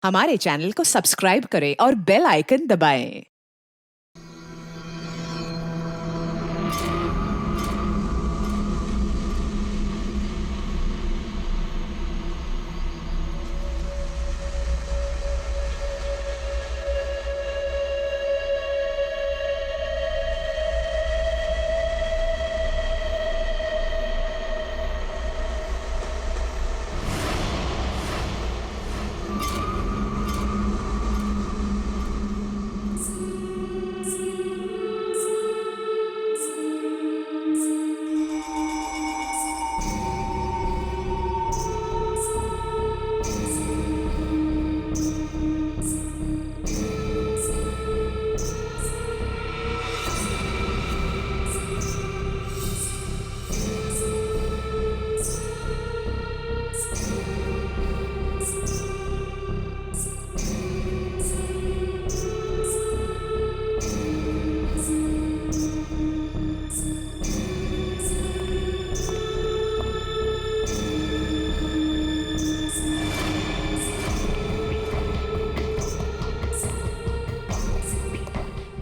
हमारे चैनल को सब्सक्राइब करें और बेल आइकन दबाएं।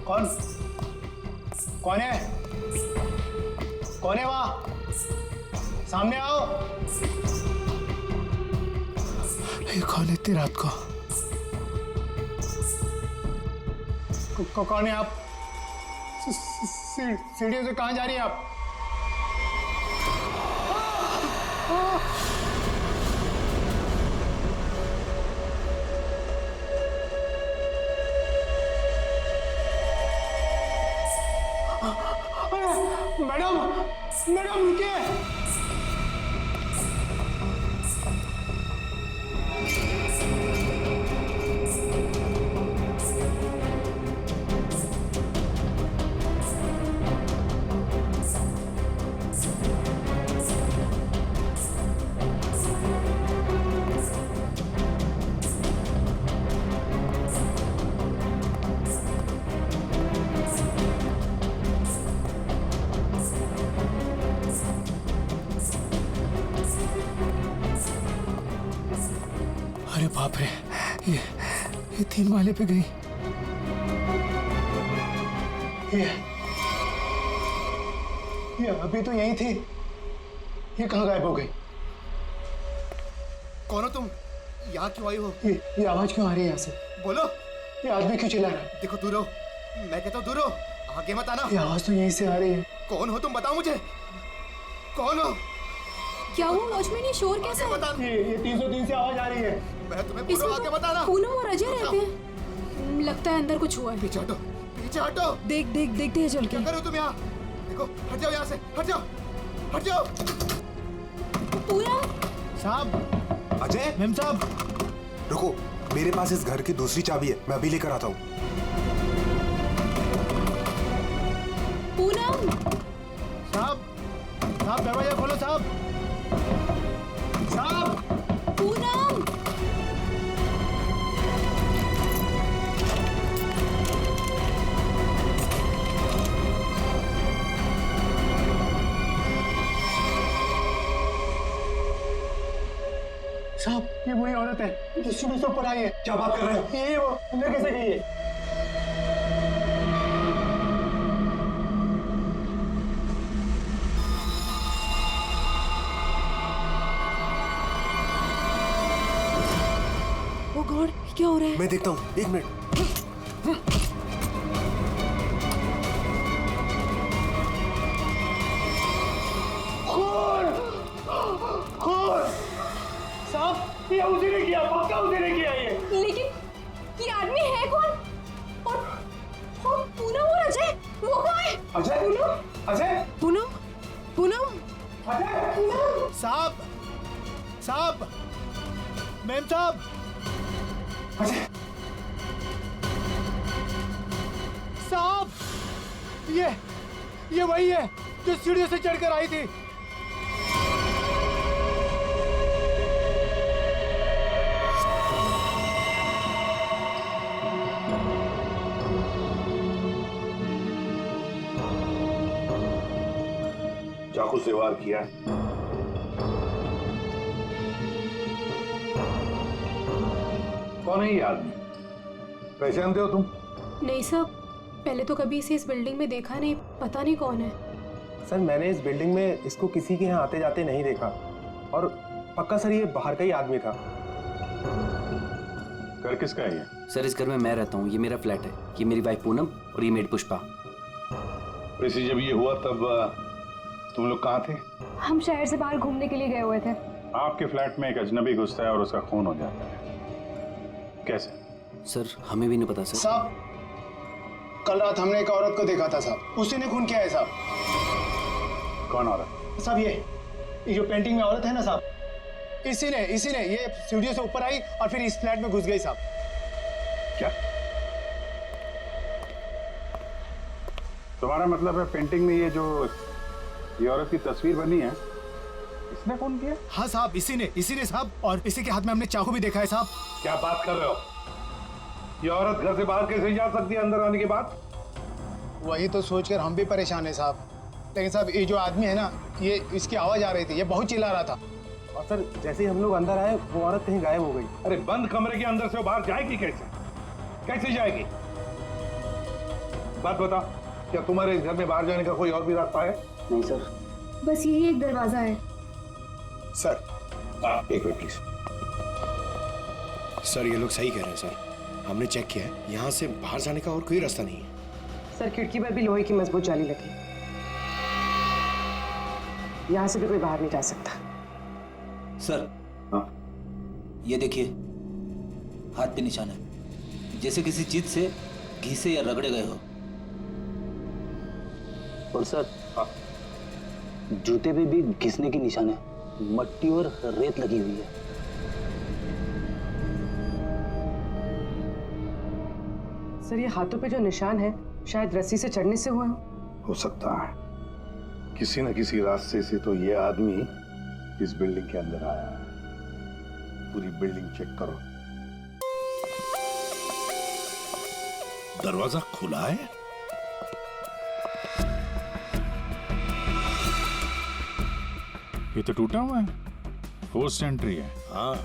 कौन कौन है? कौन है वहां? सामने आओ। ये कौन है इतनी रात को? कौन है आप? सीढ़ियों से कहां जा रही हैं आप? मैडम मैडम रुकिए। अरे बाप रे, ये 3 माले पे गई। ये अभी तो यही थी, ये कहाँ गायब हो गई? कौन हो तुम? यहाँ क्यों आई हो? ये आवाज क्यों आ रही है यहाँ से? बोलो। ये आदमी क्यों चिल्ला रहा है? देखो दूर हो, मैं कहता हूँ दूर हो, आगे मत आना। ये आवाज तो यहीं से आ रही है। कौन हो तुम? बताओ मुझे, कौन हो? क्या हुआ वॉचमैन, ये शोर कैसा है? बता। ये 303 से आवाज आ रही है। मैं तुम्हें बोलो, आगे मत आना। पूनम और अजय रहते हैं। लगता है अंदर कुछ हुआ है। पीछे हटो, पीछे हटो। देखते हैं चल के। क्या कर रहे हो तुम यहाँ? देखो, हट जाओ यहाँ से, हट जाओ, हट जाओ। पूनम साहब, अजय, मेम साहब, रुको, मेरे पास इस घर की दूसरी चाबी है, मैं अभी लेकर आता हूँ। पूनम साहब, साहब दरवाजा खोलो साहब। साहब, पूनम साहब, ये वही औरत है जो सीढ़ी से ऊपर आई है। क्या बात कर रहे हो? ये वो अंदर कैसे गई है? ओ गॉड, क्या हो रहा है? मैं देखता हूँ, 1 मिनट। साहब, ये उसी ने किया, पक्का उसी ने किया ये। लेकिन ये आदमी है कौन? और पूनम और अजय, वो कौन है? अजय? अजय? पूनम अजय? साहब, साहब, मेम साहब, अजय? साहब, ये वही है जो सीढ़ियों से चढ़कर आई थी। चाकू से वार किया। कौन है ये आदमी? पहचानते हो तुम? नहीं सर, पहले तो कभी इसे इस बिल्डिंग में देखा नहीं, पता नहीं कौन है। सर मैंने इस बिल्डिंग में इसको किसी के यहाँ आते जाते नहीं देखा, और पक्का सर ये बाहर का ही आदमी था। घर किसका है ये? सर इस घर में मैं रहता हूँ, ये मेरा फ्लैट है, ये मेरी वाइफ पूनम और ये मेड पुष्पा। वैसे जब ये हुआ तब तुम लोग कहाँ थे? हम शहर से बाहर घूमने के लिए गए हुए थे। आपके फ्लैट में एक अजनबी घुसता है और उसका खून हो जाता है, कैसे? सर हमें भी नहीं पता सर। साहब, कल रात हमने एक औरत को देखा था साहब, उसी ने खून किया है साहब। कौन औरत? साहब ये जो पेंटिंग में औरत है ना साहब, इसी ने ये सीढ़ियों से ऊपर आई और फिर इस फ्लैट में घुस गई साहब। क्या तुम्हारा मतलब है पेंटिंग में ये औरत की तस्वीर बनी है, इसने खून किया? हाँ साहब, इसी ने साहब, और इसी के हाथ में हमने चाकू भी देखा है साहब। क्या बात कर रहे हो? ये औरत घर से बाहर कैसे जा सकती है अंदर आने के बाद? वही तो सोचकर हम भी परेशान है साहब। लेकिन साहब ये जो आदमी है ना, ये इसकी आवाज आ रही थी, ये बहुत चिल्ला रहा था। और सर जैसे ही हम लोग अंदर आए वो औरत कहीं गायब हो गई। अरे बंद कमरे के अंदर से वो बाहर जाएगी कैसे? कैसे जाएगी? बात बता, क्या तुम्हारे इस घर में बाहर जाने का कोई और भी रास्ता है? नहीं सर, बस यही एक दरवाजा है। सर एक मिनट प्लीज। सर ये लोग सही कह रहे हैं सर, हमने चेक किया है, यहाँ से बाहर जाने का और कोई रास्ता नहीं है। सर खिड़की पर भी लोहे की मजबूत जाली लगी, यहाँ से भी कोई बाहर नहीं जा सकता। सर ये देखिए, हाथ पे निशान है, जैसे किसी चीज से घिसे या रगड़े गए हो। और सर जूते पे भी घिसने के निशान है, मट्टी और रेत लगी हुई है। सर ये हाथों पे जो निशान है शायद रस्सी से चढ़ने से हुए हो सकता है, किसी न किसी रास्ते से तो ये आदमी इस बिल्डिंग के अंदर आया है। पूरी बिल्डिंग चेक करो। दरवाजा खुला है? ये तो टूटा हुआ है, फोर्स्ड एंट्री है। हाँ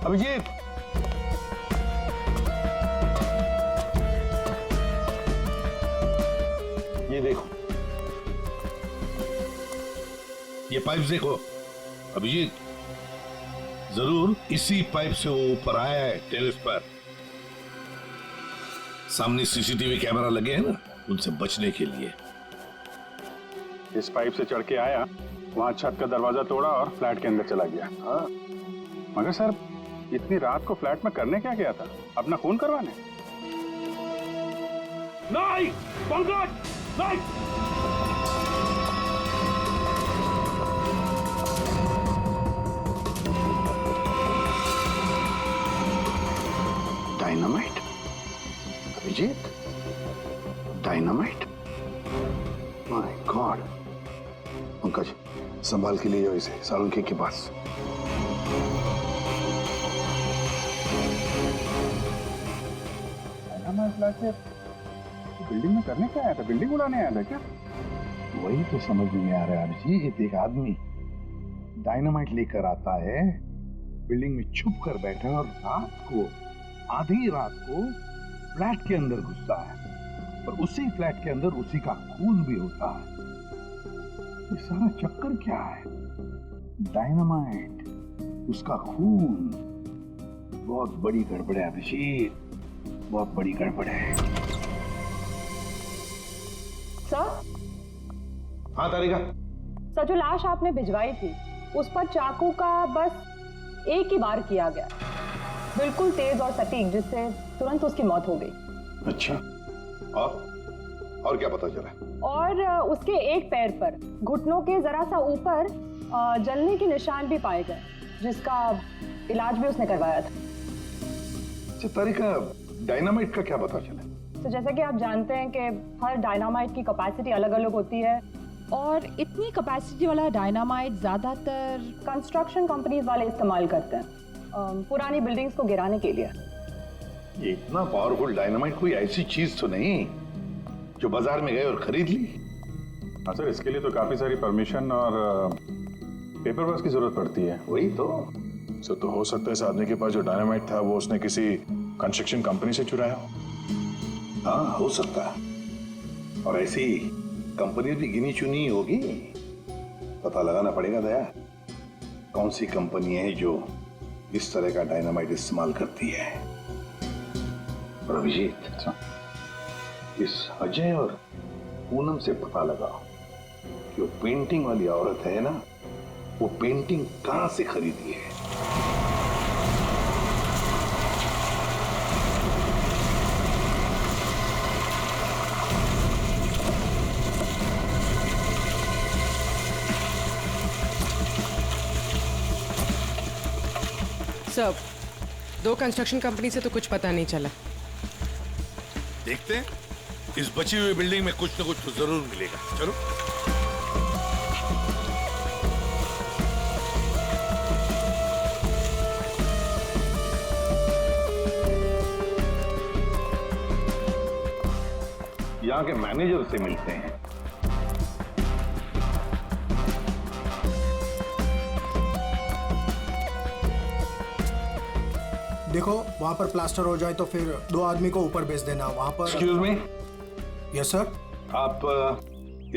अभिजीत, ये देखो, ये पाइप देखो। अभिजीत जरूर इसी पाइप से वो ऊपर आया है टेरेस पर। सामने सीसीटीवी कैमरा लगे हैं ना, उनसे बचने के लिए। इस पाइप से चढ़ के आया, वहां छत का दरवाजा तोड़ा और फ्लैट के अंदर चला गया। हाँ, मगर सर इतनी रात को फ्लैट में करने क्या गया था? अपना खून करवाने? नहीं पंकज, नहीं। Dynamite? Abhijeet, dynamite? My god. Pankaj संभाल के ले जाओ इसे सालुंखे के पास। बिल्डिंग में करने क्या आया था? बिल्डिंग उड़ाने आया था क्या? वही तो समझ में नहीं आ रहा है अभिजीत। एक आदमी डायनामाइट लेकर आता है, बिल्डिंग में छुप कर बैठा है और रात को, आधी रात को फ्लैट के अंदर घुसता है और उसी फ्लैट के अंदर उसी का खून भी होता है। ये सारा चक्कर क्या है? डायनामाइट, उसका खून। बहुत बड़ी गड़बड़ है अभिजीत, बहुत बड़ी गड़बड़ है। सर? हाँ तारिका। सर जो लाश आपने भिजवाई थी उस पर चाकू का बस एक ही बार किया गया, बिल्कुल तेज और सटीक, जिससे तुरंत उसकी मौत हो गई। अच्छा, और क्या पता चला? और उसके एक पैर पर घुटनों के जरा सा ऊपर जलने के निशान भी पाए गए, जिसका इलाज भी उसने करवाया था। अच्छा तारिका, डायनामाइट का क्या पता चला? तो जैसा कि आप जानते हैं कि हर डायनामाइट की कैपेसिटी अलग अलग होती है, और इतनी कैपेसिटी वाला डायनामाइट ज्यादातर कंस्ट्रक्शन कंपनीज वाले इस्तेमाल करते हैं पुरानी बिल्डिंग्स को गिराने के लिए। ये इतना पावरफुल डायनामाइट कोई ऐसी चीज तो नहीं जो बाजार में गए और खरीद ली। हाँ सर, इसके लिए तो काफी सारी परमिशन और पेपर वर्क की जरूरत पड़ती है। वही तो। सर, तो हो सकता है इस आदमी के पास जो डायनामाइट था वो उसने किसी कंस्ट्रक्शन कंपनी से चुराया हो। हाँ, हो सकता है। और ऐसी कंपनी भी गिनी चुनी होगी। पता लगाना पड़ेगा दया, कौन सी कंपनी है जो इस तरह का डायनामाइट इस्तेमाल करती है। और अभिजीत, इस अजय और पूनम से पता लगाओ कि वो पेंटिंग वाली औरत है ना, वो पेंटिंग कहां से खरीदी है। सर, 2 कंस्ट्रक्शन कंपनी से तो कुछ पता नहीं चला। देखते हैं, इस बची हुई बिल्डिंग में कुछ न कुछ तो जरूर मिलेगा। चलो। यहाँ के मैनेजर से मिलते हैं। देखो, वहाँ पर प्लास्टर हो जाए तो फिर 2 आदमी को ऊपर भेज देना। वहाँ पर। Excuse me. Yes sir. आप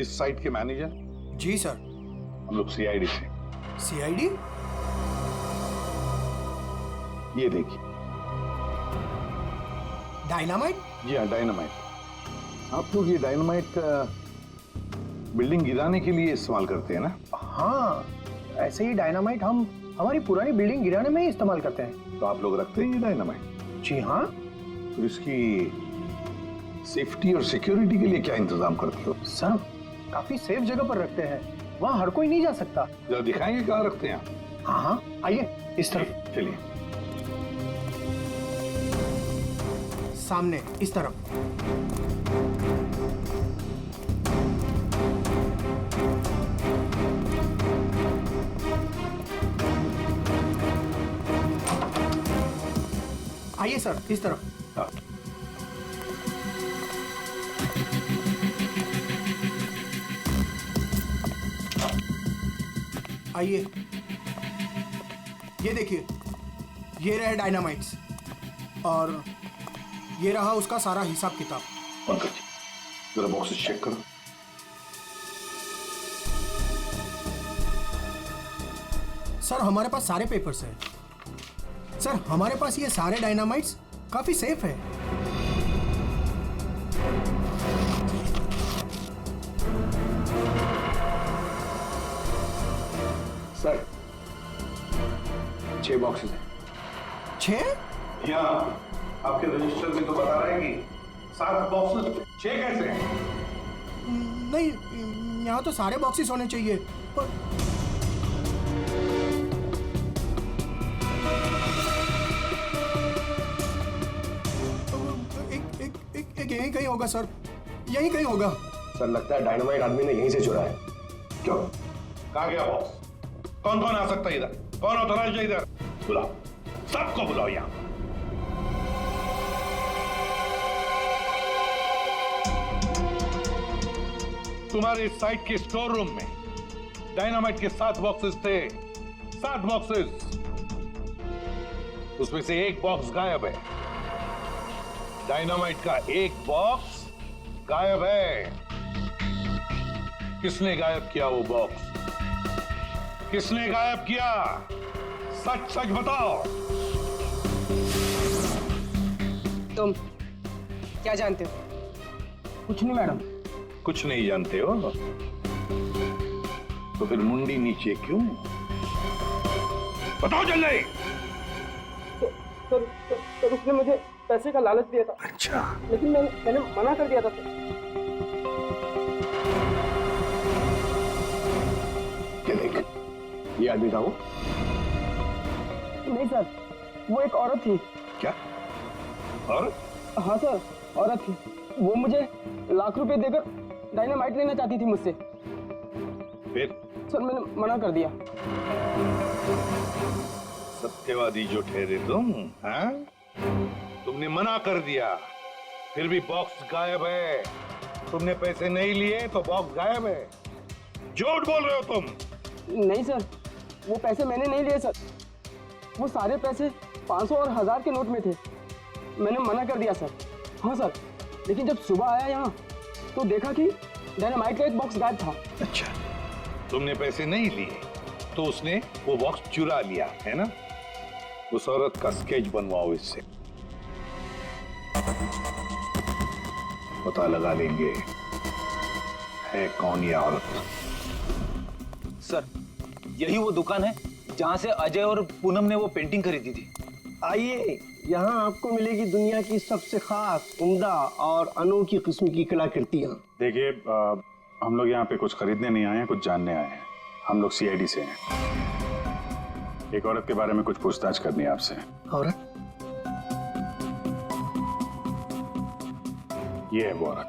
इस साइट के मैनेजर? जी सर। हम लोग सीआईडी से। सीआईडी? ये देखिए। डायनामाइट? जी हाँ, डायनामाइट। आप लोग ये डायनामाइट बिल्डिंग गिराने के लिए इस्तेमाल करते हैं ना? हाँ, ऐसे ही डायनामाइट हम हमारी पुरानी बिल्डिंग गिराने में ही इस्तेमाल करते हैं। तो आप लोग रखते हैं ये डायनामाइट? जी हाँ। तो इसकी सेफ्टी और सिक्योरिटी के लिए क्या इंतजाम करते हो? सर, काफी सेफ जगह पर रखते हैं, वहाँ हर कोई नहीं जा सकता। जरा दिखाएंगे कहाँ रखते हैं? हाँ हाँ, आइए इस तरफ। चलिए। सामने इस तरफ। आइए सर, इस तरफ। हाँ। आइए, ये देखिए, ये रहे डायनामाइट्स और ये रहा उसका सारा हिसाब किताब। पंकज, जरा बॉक्सेस चेक करो। सर, हमारे पास सारे पेपर्स हैं। सर, हमारे पास ये सारे डायनामाइट्स काफी सेफ है। सर, 6 बॉक्सेस हैं। 6? यहाँ आपके रजिस्टर में तो बता रहा है कि 7 बॉक्सेस। 6 कैसे हैं? नहीं, यहाँ तो सारे बॉक्सेस होने चाहिए। पर एक यहीं कहीं होगा सर, यहीं कहीं होगा। सर, लगता है डायनामाइट आदमी ने यहीं से चुराया है। क्यों? कहाँ गया बॉक्स? कौन कौन आ सकता है इधर? कौन ऑथराइज है इधर? बुलाओ, सबको बुलाओ यहाँ। तुम्हारे साइट के स्टोर रूम में डायनामाइट के 7 बॉक्सेस थे। 7 बॉक्सेस। उसमें से 1 बॉक्स गायब है। डायनामाइट का 1 बॉक्स गायब है। किसने गायब किया वो बॉक्स? किसने गायब किया? सच सच बताओ। तुम क्या जानते हो? कुछ नहीं मैडम। कुछ नहीं जानते हो तो फिर मुंडी नीचे क्यों? बताओ जल्दी। सर, उसने मुझे पैसे का लालच दिया था। अच्छा। लेकिन मैंने मना कर दिया था सर। क्या देख, ये आदमी था वो? नहीं सर, वो एक औरत थी। क्या? और? हाँ सर, औरत थी। वो मुझे लाख रुपए देकर डायनामाइट लेना चाहती थी मुझसे। फिर सर मैंने मना कर दिया। सत्यवादी जो ठहरे तुम, हाँ? तुमने मना कर दिया, फिर भी बॉक्स गायब है। तुमने पैसे नहीं लिए तो बॉक्स गायब है। झूठ बोल रहे हो तुम। नहीं सर, वो पैसे मैंने नहीं लिए सर। वो सारे पैसे 500 और 1000 के नोट में थे। मैंने मना कर दिया सर। हाँ सर, लेकिन जब सुबह आया यहाँ तो देखा कि डायनामाइट का एक बॉक्स गायब था। अच्छा, तुमने पैसे नहीं लिए तो उसने वो बॉक्स चुरा लिया है ना? उस औरत का स्केच बनवाओ इससे, पता लगा लेंगे है कौन ये औरत। सर, यही वो दुकान है जहां से अजय और पूनम ने वो पेंटिंग खरीदी थी। आइए, यहाँ आपको मिलेगी दुनिया की सबसे खास, उम्दा और अनोखी किस्म की कलाकृतियाँ। देखिए, हम लोग यहाँ पे कुछ खरीदने नहीं आए हैं, कुछ जानने आए हैं। हम लोग सीआईडी से हैं। एक औरत के बारे में कुछ पूछताछ करनी है आपसे। औरत? ये है वो औरत।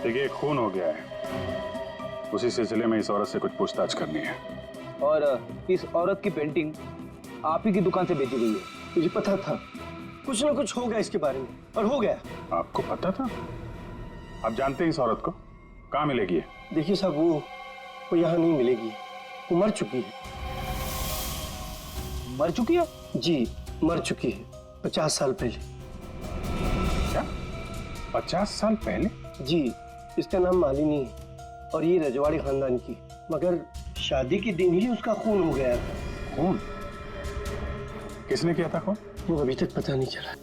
देखिए, खून हो गया है, उसी सिलसिले में इस औरत से कुछ पूछताछ करनी है। और इस औरत की पेंटिंग आप ही की दुकान से बेची गई है। मुझे पता था कुछ ना कुछ होगा इसके बारे में, और हो गया। आपको पता था? आप जानते हैं इस औरत को? कहाँ मिलेगी ये? देखिए साहब, वो यहाँ नहीं मिलेगी। वो मर चुकी है। मर चुकी है? जी, मर चुकी है 50 साल पहले। क्या? 50 साल पहले? जी, इसका नाम मालिनी है और ये रजवाड़ी खानदान की, मगर शादी के दिन ही उसका खून हो गया था। खून? किसने किया था खून? वो अभी तक पता नहीं चला।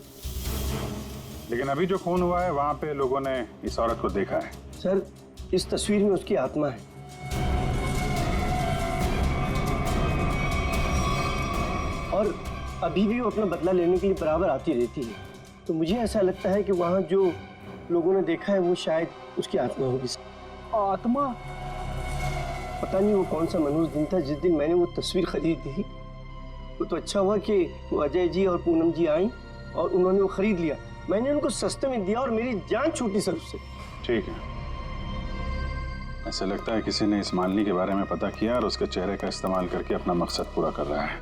लेकिन अभी जो खून हुआ है वहां पे लोगों ने इस औरत को देखा है। सर, इस तस्वीर में उसकी आत्मा है। और अभी भी वो अपना बदला लेने के लिए बराबर आती रहती है। तो मुझे ऐसा लगता है कि वहाँ जो लोगों ने देखा है वो शायद उसकी आत्मा होगी। आत्मा? पता नहीं वो कौन सा मनहूस दिन था जिस दिन मैंने वो तस्वीर खरीदी थी। वो तो अच्छा हुआ कि वो अजय जी और पूनम जी आई और उन्होंने वो खरीद लिया। मैंने उनको सस्ते में दिया और मेरी जान छूटी सर उससे। ठीक है, ऐसा लगता है किसी ने इस मालिनी के बारे में पता किया और उसके चेहरे का इस्तेमाल करके अपना मकसद पूरा कर रहा है।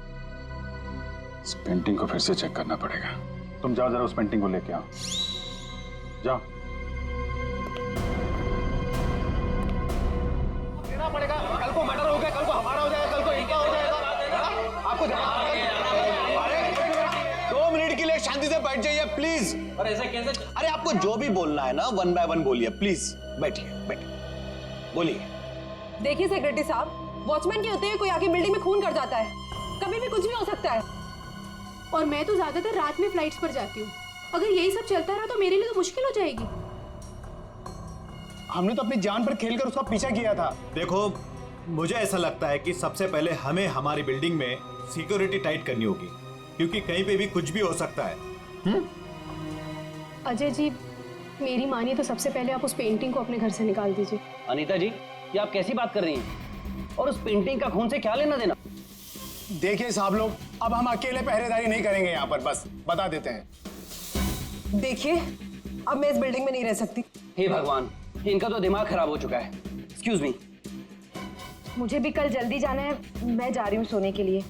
इस पेंटिंग को फिर से चेक करना पड़ेगा। तुम जाओ जरा उस पेंटिंग को लेके आओ, जाओ। देना पड़ेगा, कल को मर्डर हो गया, कल को हमारा हो जाएगा, कल को इनका हो जाएगा। आपको 2 मिनट के लिए शांति से बैठ जाइए प्लीज। अरे ऐसा कैसे? अरे आपको जो भी बोलना है ना 1 बाय 1 बोलिए प्लीज। बैठिए, बैठिए, बोलिए। देखिए सेक्रेटरी साहब, वॉचमैन के होते हुए कोई आके बिल्डिंग में खून कर जाता है। कभी भी कुछ भी हो सकता है। और मैं तो ज्यादातर रात में फ्लाइट्स पर जाती हूँ। अगर यही सब चलता रहा तो मेरे लिए तो मुश्किल हो जाएगी। हमने तो अपनी जान पर खेलकर उसका पीछा किया था। देखो, मुझे ऐसा लगता है कि सबसे पहले हमें हमारी बिल्डिंग में सिक्योरिटी टाइट करनी होगी, क्योंकि कहीं पे भी कुछ भी हो सकता है। अजय जी, मेरी मानिए तो सबसे पहले आप उस पेंटिंग को अपने घर से निकाल दीजिए। अनीता जी, ये आप कैसी बात कर रही हैं? और उस पेंटिंग का खून से क्या लेना देना? देखिए साहब लोग, अब हम अकेले पहरेदारी नहीं करेंगे यहाँ पर, बस बता देते हैं। देखिए, अब मैं इस बिल्डिंग में नहीं रह सकती। हे भगवान, इनका तो दिमाग खराब हो चुका है। Excuse me. मुझे भी कल जल्दी जाना है, मैं जा रही हूँ सोने के लिए।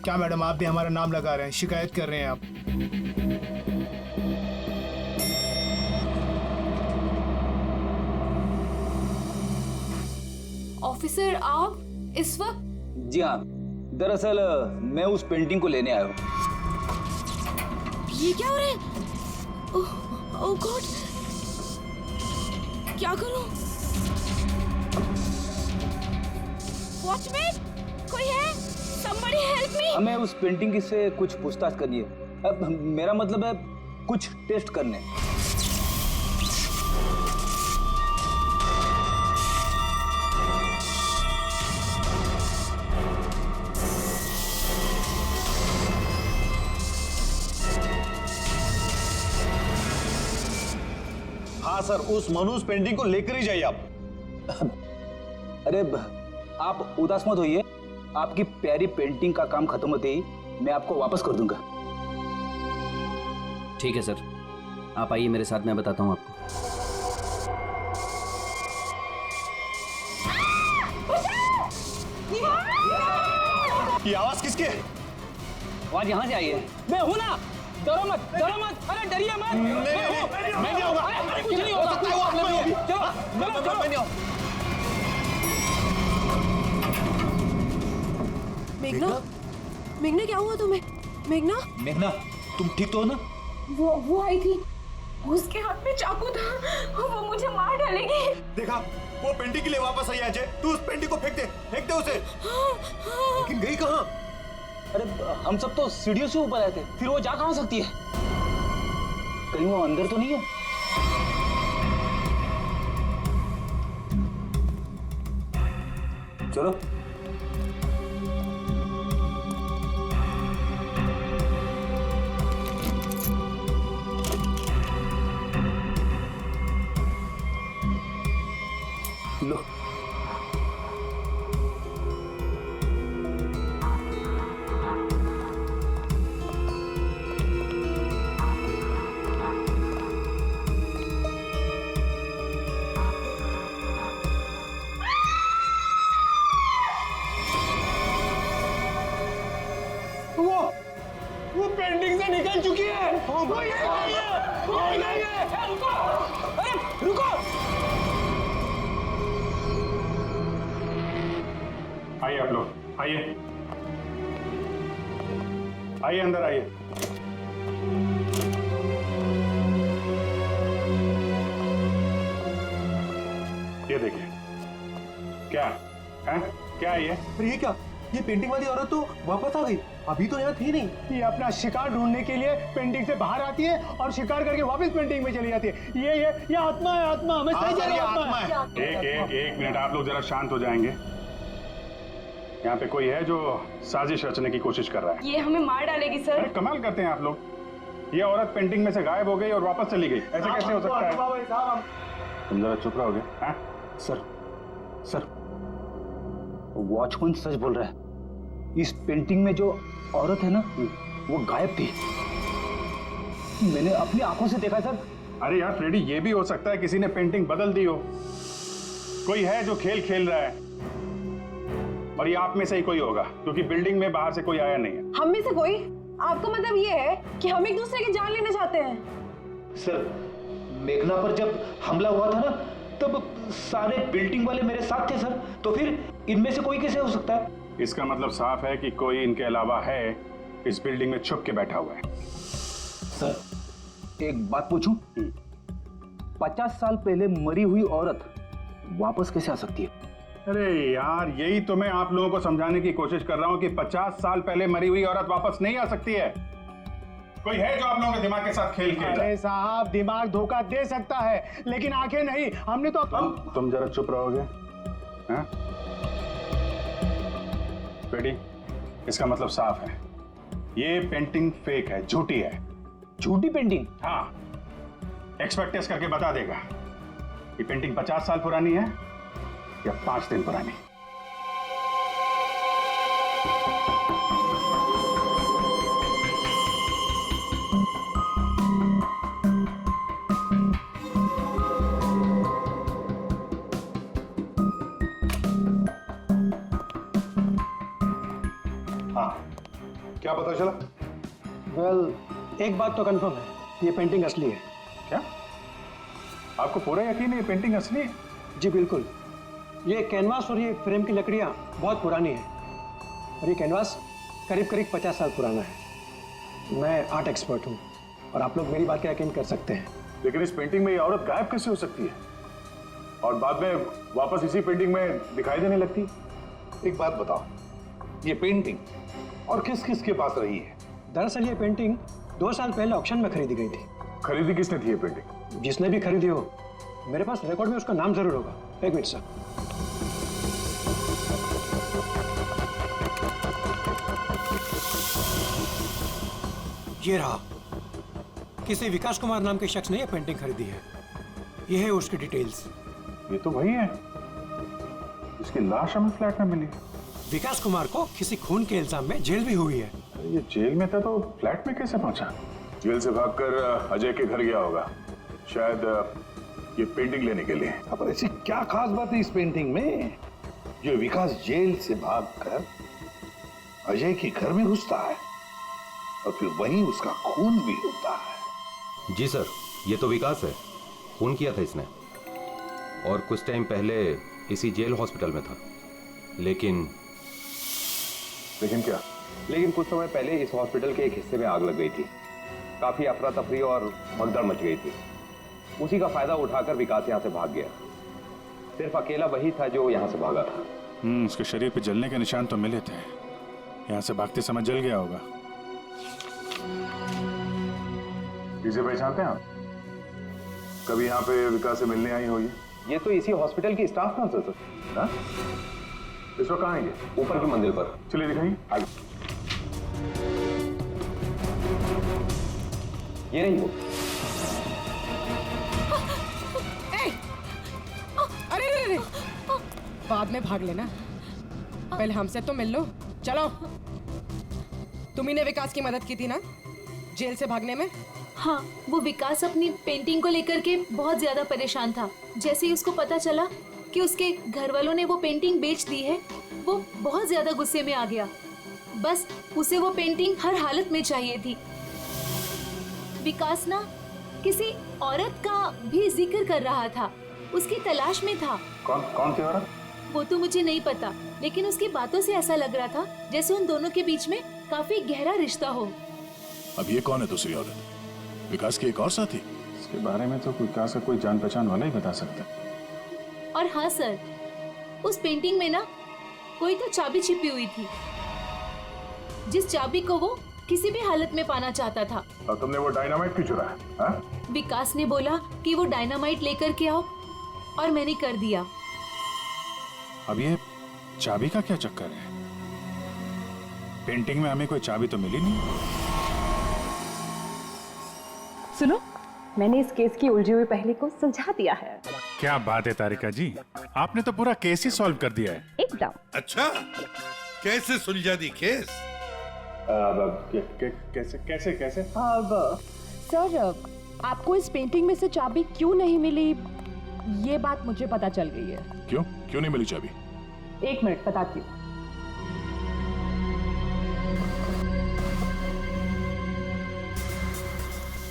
क्या मैडम, आप भी हमारा नाम लगा रहे हैं, शिकायत कर रहे हैं आप? ऑफिसर, आप इस वक्त? जी हाँ, दरअसल मैं उस पेंटिंग को लेने आया हूँ। ये क्या हो रहा है? ओह गॉड, क्या करूं? वॉचमैन, कोई है? Somebody help me! हमें उस पेंटिंग से कुछ पूछताछ करनी है। अब मेरा मतलब है कुछ टेस्ट करने। हाँ सर, उस मनूस पेंटिंग को लेकर ही जाइए आप। अरे आप उदास मत होइए, आपकी प्यारी पेंटिंग का काम खत्म होते ही मैं आपको वापस कर दूंगा। ठीक है सर, आप आइए मेरे साथ, मैं बताता हूँ आपको। ये आवाज किसकी है? आवाज यहाँ से आई है। मैं हूँ ना, डरो मत, डरो मत, अरे डरिए मत। मैं नहीं होगा, कुछ नहीं हो सकता है, वो आप लोग भी। चलो चलो चलो। मेघना, मेघना क्या हुआ तुम्हें? मेघना, मेघना तुम ठीक तो हो ना? वो आई थी, उसके हाथ में चाकू था, वो मुझे मार डालेगी। देखा, वो पेंटिंग के लिए वापस आई अजय। तू उस पेंटिंग को फेंक दे उसे। लेकिन गई कहाँ? अरे हम सब तो सीढ़ियों से ऊपर आए थे, फिर वो जा कहाँ सकती है? कहीं वो अंदर तो नहीं है? चलो लो। वो पेंटिंग से निकल चुकी है। वो ये रुको, अरे रुको। आइए आप लोग, आइए आइए अंदर आइए। ये देखिए, क्या है? क्या है ये? अरे ये क्या? ये पेंटिंग वाली औरत तो वापस आ गई, अभी तो यहाँ थी नहीं। ये अपना शिकार ढूंढने के लिए पेंटिंग से बाहर आती है और शिकार करके वापस पेंटिंग में चली जाती है। ये आत्मा है, आत्मा। हमें सही कह रही है, आत्मा है। एक मिनट, आप लोग जरा शांत हो जाएंगे। यहाँ पे कोई है जो साजिश रचने की कोशिश कर रहा है। ये हमें मार डालेगी सर। अरे कमाल करते हैं आप लोग। ये औरत पेंटिंग में से गायब हो गई और वापस चली गई, ऐसे कैसे हो सकता है? तुम जरा चुप रहोगे? हाँ सर वॉचमैन सच बोल रहा है। इस पेंटिंग में जो औरत है ना, वो गायब थी। मैंने अपनी आंखों से देखा सर। अरे यार फ्रेडी, ये भी हो सकता है किसी ने पेंटिंग बदल दी हो। कोई है जो खेल खेल रहा है, और ये आप में से ही कोई होगा, क्योंकि बिल्डिंग में बाहर से कोई आया नहीं है। हम में से कोई? आपका मतलब ये है कि हम एक दूसरे की जान लेना चाहते हैं? सर, मेघना पर जब हमला हुआ था ना, तब सारे बिल्डिंग वाले मेरे साथ थे सर। तो फिर इनमें से कोई कैसे हो सकता है? इसका मतलब साफ है कि कोई इनके अलावा है, इस बिल्डिंग में छुप के बैठा हुआ है। सर एक बात पूछूं? 50 साल पहले मरी हुई औरत वापस कैसे आ सकती है? अरे यार, यही तो मैं आप लोगों को समझाने की कोशिश कर रहा हूं कि 50 साल पहले मरी हुई औरत वापस नहीं आ सकती है। कोई है जो आप लोगों के दिमाग के साथ खेल खेल रहा है? अरे साहब, दिमाग धोखा दे सकता है, लेकिन आंखें नहीं। हमने तो तुम जरा चुप रहोगे? हाँ? बेटी, इसका मतलब साफ है, ये पेंटिंग फेक है, झूठी है। झूठी पेंटिंग? हाँ, एक्सपर्ट टेस्ट करके बता देगा ये पेंटिंग 50 साल पुरानी है या 5 दिन पुरानी। क्या पता चला? वेल, एक बात तो कंफर्म है, ये पेंटिंग असली है। क्या? आपको पूरा यकीन है ये पेंटिंग असली है? जी बिल्कुल। ये कैनवास और ये फ्रेम की लकड़ियाँ बहुत पुरानी है, और ये कैनवास करीब करीब 50 साल पुराना है। मैं आर्ट एक्सपर्ट हूँ और आप लोग मेरी बात का यकीन कर सकते हैं। लेकिन इस पेंटिंग में ये औरत गायब कैसे हो सकती है और बाद में वापस इसी पेंटिंग में दिखाई देने लगती? एक बात बताओ, ये पेंटिंग और किस किस के पास रही है? दरअसल ये पेंटिंग 2 साल पहले ऑक्शन में खरीदी गई थी। खरीदी किसने थी ये पेंटिंग? जिसने भी खरीदी हो, मेरे पास रिकॉर्ड में उसका नाम जरूर होगा। एक मिनट सर। ये रहा, किसी विकास कुमार नाम के शख्स ने यह पेंटिंग खरीदी है। यह है उसकी डिटेल्स। ये तो वही है, इसकी लाश हमें फ्लैट में मिली। विकास कुमार को किसी खून के इल्जाम में जेल भी हुई है। ये जेल में था तो फ्लैट में कैसे पहुंचा? जेल से भागकर अजय के घर गया होगा, शायद ये पेंटिंग लेने के लिए। अब ऐसी क्या खास बात है इस पेंटिंग में जो विकास जेल से भागकर अजय के घर में घुसता है और फिर वहीं उसका खून भी होता है? जी सर, ये तो विकास है, खून किया था इसने और कुछ टाइम पहले इसी जेल हॉस्पिटल में था। लेकिन क्या? लेकिन कुछ समय पहले इस हॉस्पिटल के एक हिस्से में आग लग गई थी। काफी अफरा तफरी और भगदड़ मच गई थी। उसी का फायदा उठाकर विकास यहाँ से भाग गया। सिर्फ अकेला वही था जो यहाँ से भागा था। उसके शरीर पे जलने के निशान तो मिले थे, यहाँ से भागते समय जल गया होगा। इसे पहचानते हैं आप? कभी यहाँ पे विकास से मिलने आई हो? ये तो इसी हॉस्पिटल की स्टाफ नर्स है सर। इस वक्त कहाँ है? ऊपर की मंजिल पर। चलिए दिखाइए। आगे। ये नहीं वो। अरे बाद में भाग लेना, पहले हमसे तो मिल लो। चलो, तुम्ही ने विकास की मदद की थी ना जेल से भागने में? हाँ, वो विकास अपनी पेंटिंग को लेकर के बहुत ज्यादा परेशान था। जैसे ही उसको पता चला कि उसके घर वालों ने वो पेंटिंग बेच दी है, वो बहुत ज्यादा गुस्से में आ गया। बस उसे वो पेंटिंग हर हालत में चाहिए थी। विकास ना किसी औरत का भी जिक्र कर रहा था, उसकी तलाश में था। कौन थी औरत? वो तो मुझे नहीं पता, लेकिन उसकी बातों से ऐसा लग रहा था जैसे उन दोनों के बीच में काफी गहरा रिश्ता हो। अब ये कौन है दूसरी औरत? विकास की एक और साथी? इसके बारे में तो विकास का कोई जान पहचान वाला ही बता सकता है। और हाँ सर, उस पेंटिंग में ना कोई तो चाबी छिपी हुई थी, जिस चाबी को वो किसी भी हालत में पाना चाहता था। और तुमने वो डायनामाइट क्यों चुराया? विकास ने बोला कि वो डायनामाइट लेकर के आओ और मैंने कर दिया। अब ये चाबी का क्या चक्कर है? पेंटिंग में हमें कोई चाबी तो मिली नहीं। सुनो, मैंने इस केस की उलझी हुई पहेली को सुलझा दिया है। क्या बात है तारिका जी, आपने तो पूरा केस ही सॉल्व कर दिया है। एकदम। अच्छा, कैसे सुलझा दी केस? कैसे? अब सर, आपको इस पेंटिंग में से चाबी क्यों नहीं मिली, ये बात मुझे पता चल गई है। क्यों नहीं मिली चाबी? एक मिनट बताती हूँ।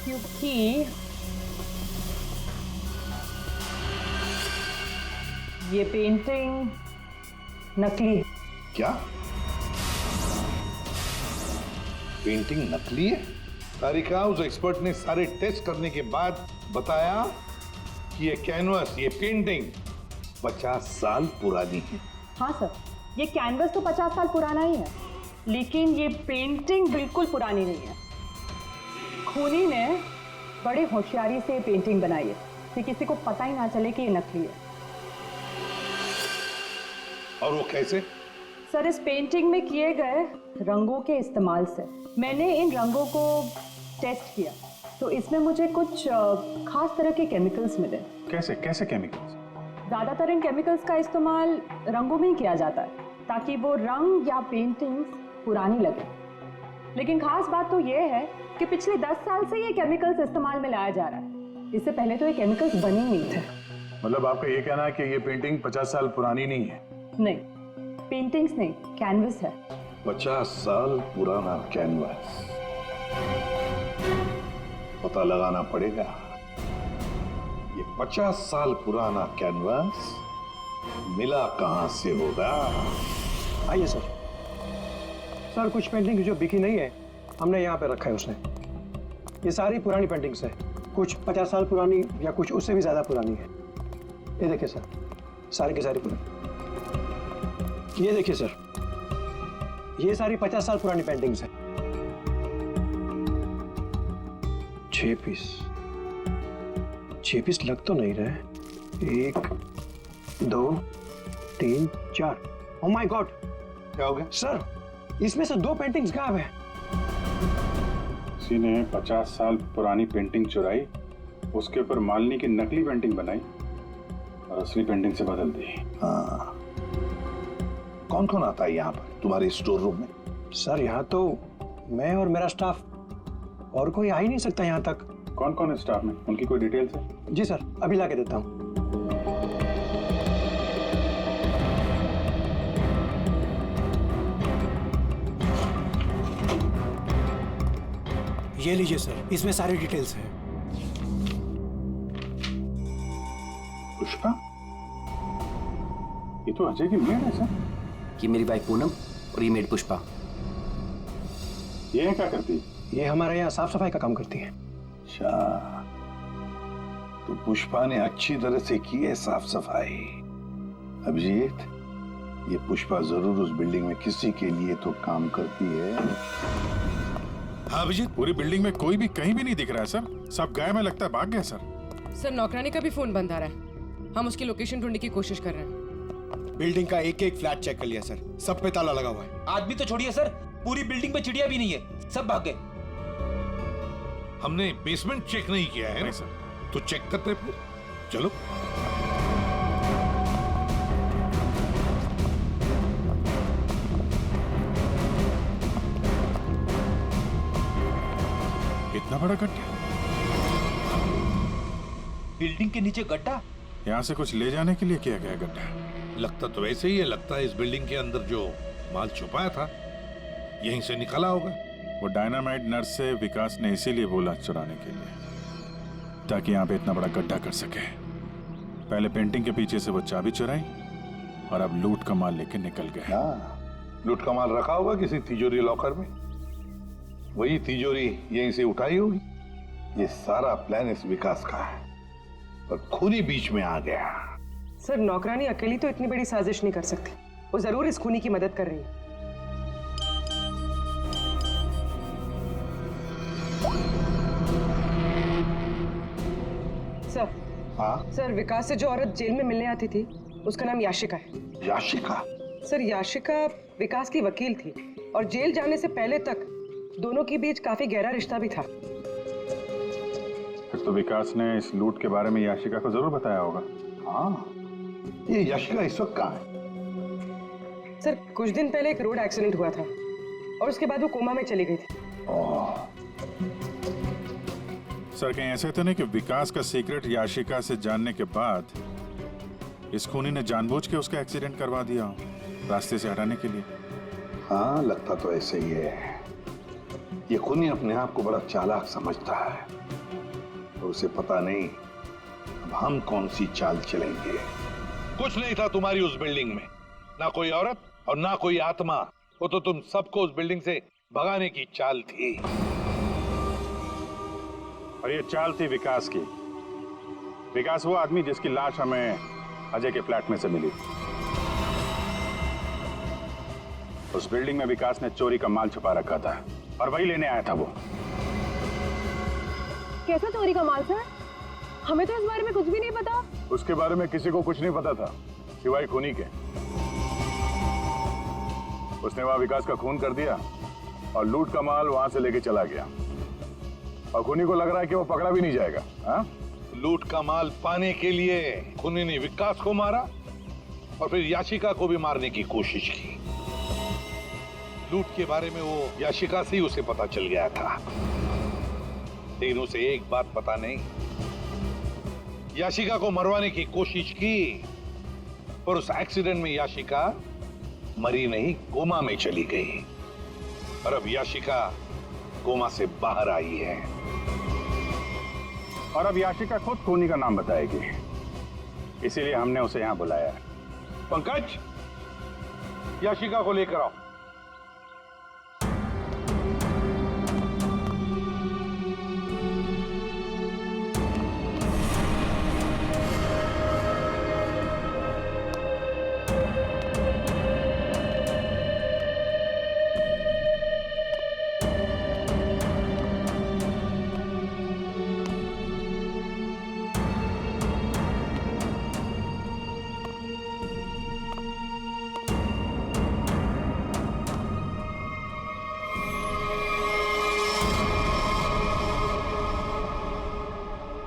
क्योंकि ये पेंटिंग नकली है। क्या? पेंटिंग नकली है? तारिका, उस एक्सपर्ट ने सारे टेस्ट करने के बाद बताया कि ये कैनवस, ये पेंटिंग 50 साल पुरानी है। हाँ सर, ये कैनवस तो 50 साल पुराना ही है, लेकिन ये पेंटिंग बिल्कुल पुरानी नहीं है। खूनी ने बड़ी होशियारी से पेंटिंग बनाई है कि किसी को पता ही ना चले कि ये नकली है। और वो कैसे? सर, इस पेंटिंग में किए गए रंगों के इस्तेमाल से मैंने इन रंगों को टेस्ट किया, तो इसमें मुझे कुछ खास तरह के केमिकल्स मिले। कैसे केमिकल्स? ज्यादातर इन केमिकल्स का इस्तेमाल रंगों में ही किया जाता है ताकि वो रंग या पेंटिंग्स पुरानी लगे। लेकिन खास बात तो ये है कि पिछले 10 साल से ये केमिकल्स इस्तेमाल में लाया जा रहा है। इससे पहले तो ये केमिकल्स बने ही नहीं थे। मतलब आपका ये कहना है कि ये पेंटिंग 50 साल पुरानी नहीं है? नहीं, पेंटिंग्स नहीं, कैनवस है। 50 साल पुराना कैनवस। पता लगाना पड़ेगा ये 50 साल पुराना कैनवस मिला कहां से होगा। आइए सर। सर, कुछ पेंटिंग जो बिकी नहीं है हमने यहाँ पे रखा है उसने। ये सारी पुरानी पेंटिंग्स है, कुछ 50 साल पुरानी या कुछ उससे भी ज्यादा पुरानी है। ये देखिए सर, सारी की सारी पुरानी। ये देखिए सर, ये सारी 50 साल पुरानी पेंटिंग्स है। 6 पीस लग तो नहीं रहे। 1 2 3 4। ओह माय गॉड, क्या हो गया सर? इसमें से 2 पेंटिंग्स गायब है। किसी ने 50 साल पुरानी पेंटिंग चुराई, उसके ऊपर मालिनी की नकली पेंटिंग बनाई और असली पेंटिंग से बदल दी। हाँ, कौन कौन आता है यहाँ पर तुम्हारे स्टोर रूम में? सर, यहाँ तो मैं और मेरा स्टाफ और कोई आ ही नहीं सकता यहाँ तक। कौन कौन है स्टाफ में, उनकी कोई डिटेल्स है? जी सर, अभी ला के देता हूँ। ये लीजिए सर, इसमें सारी डिटेल्स हैं। पुष्पा, ये तो अजय की मेड है सर। ये मेरी वाइफ पूनम और ये मेड पुष्पा। ये क्या करती है? ये हमारे यहाँ साफ सफाई का काम करती है। अच्छा, तो पुष्पा ने अच्छी तरह से की है साफ सफाई। अभिजीत, ये पुष्पा जरूर उस बिल्डिंग में किसी के लिए तो काम करती है। हाँ अभिजीत, पूरी बिल्डिंग में कोई भी कहीं भी नहीं दिख रहा है सर। सब गायब है, लगता है भाग गया सर। सर नौकरानी का भी फोन बंद आ रहा है। हम उसकी लोकेशन ढूंढने की कोशिश कर रहे हैं। बिल्डिंग का एक एक फ्लैट चेक कर लिया सर, सब पे ताला लगा हुआ है। आदमी तो छोड़िए सर, पूरी बिल्डिंग में चिड़िया भी नहीं है, सब भाग गए। हमने बेसमेंट चेक नहीं किया है ना सर, तो चेक करते फिर। चलो। इतना बड़ा गड्ढा, बिल्डिंग के नीचे गड्ढा। यहाँ से कुछ ले जाने के लिए किया गया गड्ढा। लगता तो वैसे ही है, लगता है इस बिल्डिंग के अंदर जो माल छुपाया था यहीं से निकला होगा। वो डायनामाइट नर्स से विकास ने इसीलिए बोला चुराने के लिए, ताकि यहाँ पे इतना बड़ा गड्ढा कर सके। पहले पेंटिंग के पीछे से वो चाबी चुराई और अब लूट का माल लेके निकल गए। लूट का माल रखा होगा किसी तिजोरी लॉकर में, वही तिजोरी यहीं से उठाई होगी। ये सारा प्लान इस विकास का है, पर खूनी बीच में आ गया। सर नौकरानी अकेली तो इतनी बड़ी साजिश नहीं कर सकती, वो जरूर इस खूनी की मदद कर रही है। सर। हाँ? सर विकास से जो औरत जेल में मिलने आती थी उसका नाम याशिका है। याशिका? सर याशिका विकास की वकील थी और जेल जाने से पहले तक दोनों के बीच काफी गहरा रिश्ता भी था। फिर तो विकास ने इस लूट के बारे में याशिका को जरूर बताया होगा। हाँ, ये याशिका इस वक्त कहाँ है? सर कुछ दिन पहले एक रोड एक्सीडेंट हुआ था और उसके बाद वो कोमा में चली गई थी। सर कहीं ऐसे तो नहीं कि विकास का सीक्रेट याशिका से जानने के बाद इस खूनी ने जानबूझ के उसका एक्सीडेंट करवा दिया हो, रास्ते से हटाने के लिए? हाँ, लगता तो ऐसे ही है। ये खूनी अपने आप को बड़ा चालाक समझता है और उसे पता नहीं अब हम कौन सी चाल चलेंगे। कुछ नहीं था तुम्हारी उस बिल्डिंग में, ना कोई औरत और ना कोई आत्मा। वो तो तुम सबको उस बिल्डिंग से भगाने की चाल थी। और ये चाल थी विकास की। विकास वो आदमी जिसकी लाश हमें अजय के फ्लैट में से मिली। उस बिल्डिंग में विकास ने चोरी का माल छुपा रखा था और वही लेने आया था वो। कैसा चोरी का माल सर? हमें तो इस बारे में कुछ भी नहीं पता। उसके बारे में किसी को कुछ नहीं पता था सिवाय खूनी के। उसने वहां विकास का खून कर दिया और लूट का माल वहां से लेके चला गया। और खूनी को लग रहा है कि वो पकड़ा भी नहीं जाएगा। हाँ? लूट का माल पाने के लिए खूनी ने विकास को मारा और फिर याशिका को भी मारने की कोशिश की। लूट के बारे में वो याशिका से ही उसे पता चल गया था, लेकिन उसे एक बात पता नहीं। याशिका को मरवाने की कोशिश की, पर उस एक्सीडेंट में याशिका मरी नहीं, कोमा में चली गई। और अब याशिका कोमा से बाहर आई है और अब याशिका खुद खूनी का नाम बताएगी, इसीलिए हमने उसे यहां बुलाया है। पंकज, याशिका को लेकर आओ।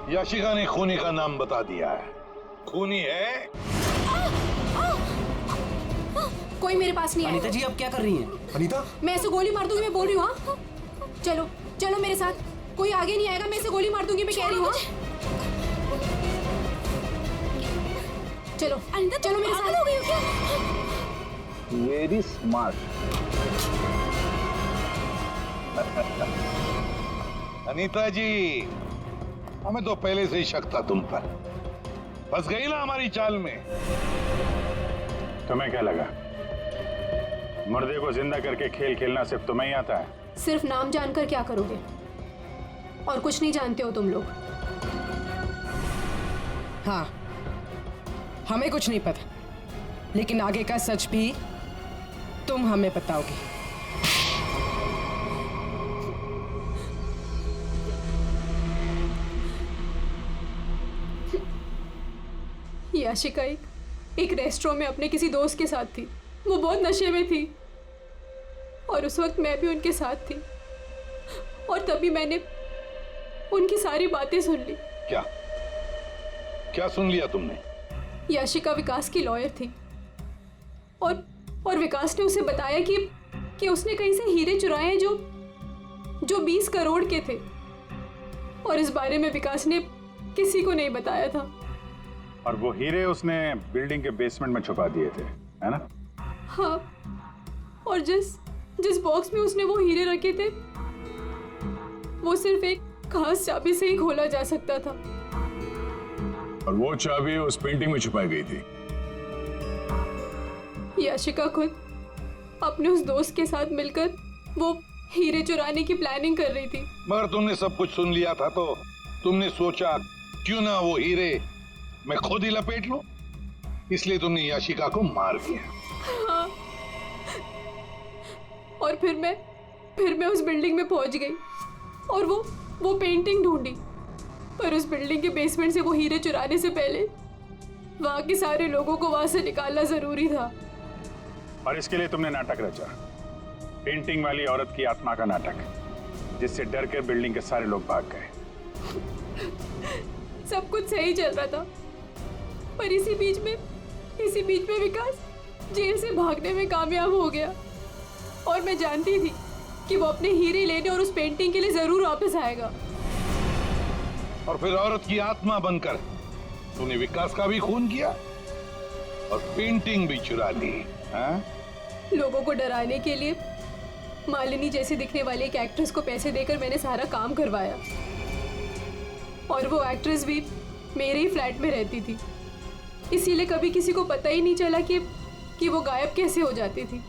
याशिका ने खूनी का नाम बता दिया है। खूनी है। कोई मेरे पास नहीं है। अनीता जी आप क्या कर रही हैं? अनीता, मैं ऐसे गोली मार दूंगी, मैं बोल रही हूँ। हाँ, चलो चलो मेरे साथ। कोई आगे नहीं आएगा, मैं इसे गोली मार दूंगी, मैं कह रही हूँ। चलो अनिता, चलो मेरे साथ। हो गई हो क्या? Very smart. अनीता जी, हमें तो पहले से ही शक था तुम पर। फंस गई ना हमारी चाल में। तुम्हें क्या लगा मुर्दे को जिंदा करके खेल खेलना सिर्फ तुम्हें ही आता है? सिर्फ नाम जानकर क्या करोगे? और कुछ नहीं जानते हो तुम लोग। हाँ, हमें कुछ नहीं पता, लेकिन आगे का सच भी तुम हमें बताओगे। याशिका एक रेस्टोरेंट में अपने किसी दोस्त के साथ थी। वो बहुत नशे में थी और उस वक्त मैं भी उनके साथ थी, और तभी मैंने उनकी सारी बातें सुन ली। क्या क्या सुन लिया तुमने? याशिका विकास की लॉयर थी और विकास ने उसे बताया कि उसने कहीं से हीरे चुराए हैं जो 20 करोड़ के थे, और इस बारे में विकास ने किसी को नहीं बताया था। और वो हीरे उसने बिल्डिंग के बेसमेंट में छुपा दिए थे, है ना? हाँ, और जिस बॉक्स में उसने वो हीरे रखे थे वो सिर्फ एक खास चाबी से ही खोला जा सकता था। और वो चाबी उस पेंटिंग में छुपाई गई थी। याशिका खुद अपने उस दोस्त के साथ मिलकर वो हीरे चुराने की प्लानिंग कर रही थी। मगर तुमने सब कुछ सुन लिया था तो तुमने सोचा क्यों ना वो हीरे मैं खुद ही लपेट लूं, इसलिए तुमने याशिका को मार दिया। हाँ, और फिर मैं उस बिल्डिंग में पहुंच गई और वो पेंटिंग ढूंढी, पर उस बिल्डिंग के बेसमेंट से वो हीरे चुराने से पहले वहां के सारे लोगों को वहां से निकालना जरूरी था। और इसके लिए तुमने नाटक रचा, पेंटिंग वाली औरत की आत्मा का नाटक, जिससे डर कर बिल्डिंग के सारे लोग भाग गए। सब कुछ सही चल रहा था, पर इसी बीच में विकास जेल से भागने में कामयाब हो गया, और मैं जानती थी कि वो अपने हीरे लेने और उस पेंटिंग के लिए जरूर वापस आएगा। और फिर औरत की आत्मा बनकर तूने विकास का भी खून किया और पेंटिंग भी चुरा ली। हाँ? लोगों को डराने के लिए मालिनी जैसे दिखने वाली एक एक्ट्रेस को पैसे देकर मैंने सारा काम करवाया, और वो एक्ट्रेस भी मेरे ही फ्लैट में रहती थी, इसीलिए कभी किसी को पता ही नहीं चला कि वो गायब कैसे हो जाती थी।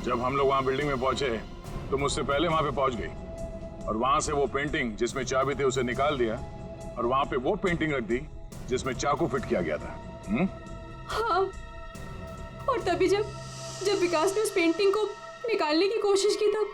जब हम लोग वहां बिल्डिंग में पहुंचे तो मुझसे पहले वहां पे पहुंच गई, और वहां से वो पेंटिंग जिसमें चाबी थी उसे निकाल दिया, और वहां पे वो पेंटिंग रख दी जिसमें चाकू फिट किया गया था। हाँ, और तभी जब विकास ने उस पेंटिंग को निकालने की कोशिश की तब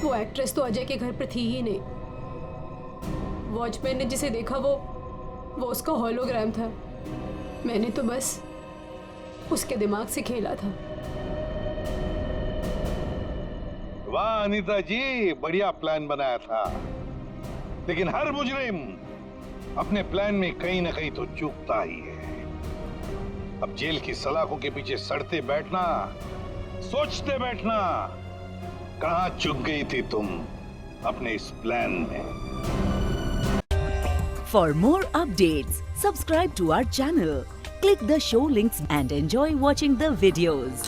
वो एक्ट्रेस तो अजय के घर पर थी ही नहीं। वॉचमैन ने जिसे देखा वो उसका होलोग्राम था। मैंने तो बस उसके दिमाग से खेला था। वाह अनीता जी, बढ़िया प्लान बनाया था, लेकिन हर मुजरिम अपने प्लान में कहीं ना कहीं तो चूकता ही है। अब जेल की सलाखों के पीछे सड़ते बैठना, सोचते बैठना, कहां चूक गई थी तुम अपने इस प्लान में। For more updates, subscribe to our channel, click the show links and enjoy watching the videos.